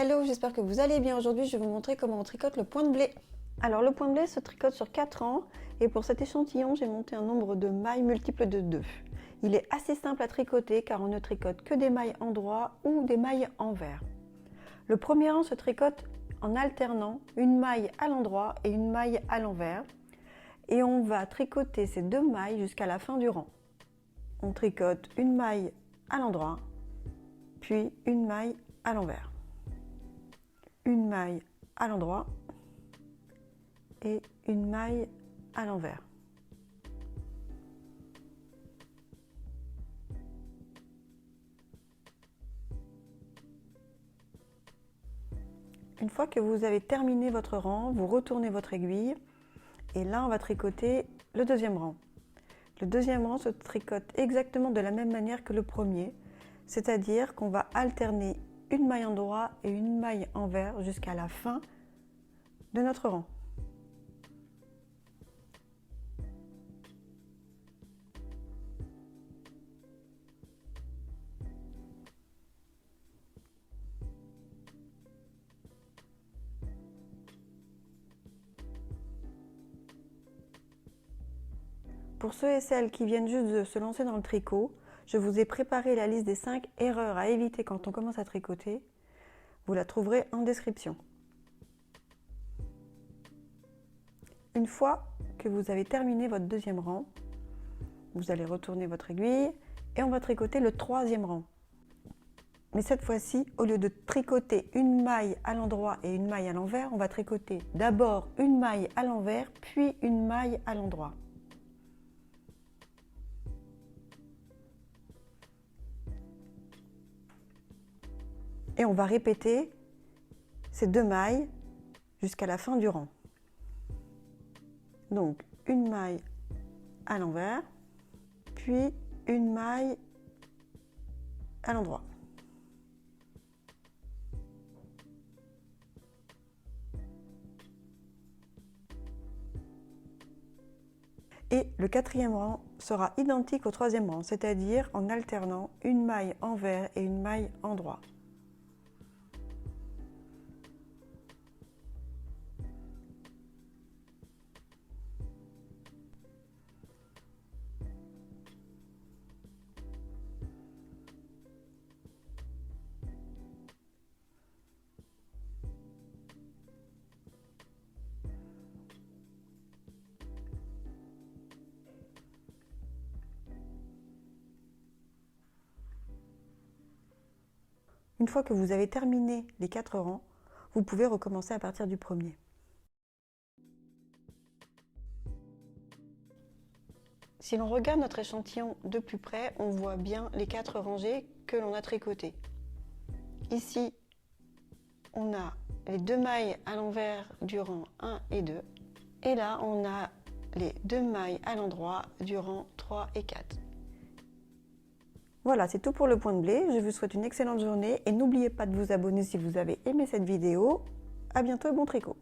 Hello, j'espère que vous allez bien. Aujourd'hui, je vais vous montrer comment on tricote le point de blé. Alors, le point de blé se tricote sur 4 rangs et pour cet échantillon, j'ai monté un nombre de mailles multiples de 2. Il est assez simple à tricoter car on ne tricote que des mailles endroit ou des mailles envers. Le premier rang se tricote en alternant une maille à l'endroit et une maille à l'envers et on va tricoter ces deux mailles jusqu'à la fin du rang. On tricote une maille à l'endroit, puis une maille à l'envers. Une maille à l'endroit et une maille à l'envers. Une fois que vous avez terminé votre rang, vous retournez votre aiguille et là on va tricoter le deuxième rang. Le deuxième rang se tricote exactement de la même manière que le premier, c'est-à-dire qu'on va alterner une maille endroit et une maille envers jusqu'à la fin de notre rang. Pour ceux et celles qui viennent juste de se lancer dans le tricot, je vous ai préparé la liste des 5 erreurs à éviter quand on commence à tricoter. Vous la trouverez en description. Une fois que vous avez terminé votre deuxième rang, vous allez retourner votre aiguille et on va tricoter le troisième rang. Mais cette fois-ci, au lieu de tricoter une maille à l'endroit et une maille à l'envers, on va tricoter d'abord une maille à l'envers, puis une maille à l'endroit. Et on va répéter ces deux mailles jusqu'à la fin du rang. Donc une maille à l'envers, puis une maille à l'endroit. Et le quatrième rang sera identique au troisième rang, c'est-à-dire en alternant une maille envers et une maille endroit. Une fois que vous avez terminé les 4 rangs, vous pouvez recommencer à partir du premier. Si l'on regarde notre échantillon de plus près, on voit bien les 4 rangées que l'on a tricotées. Ici, on a les deux mailles à l'envers du rang 1 et 2. Et là, on a les deux mailles à l'endroit du rang 3 et 4. Voilà, c'est tout pour le point de blé. Je vous souhaite une excellente journée et n'oubliez pas de vous abonner si vous avez aimé cette vidéo. À bientôt et bon tricot!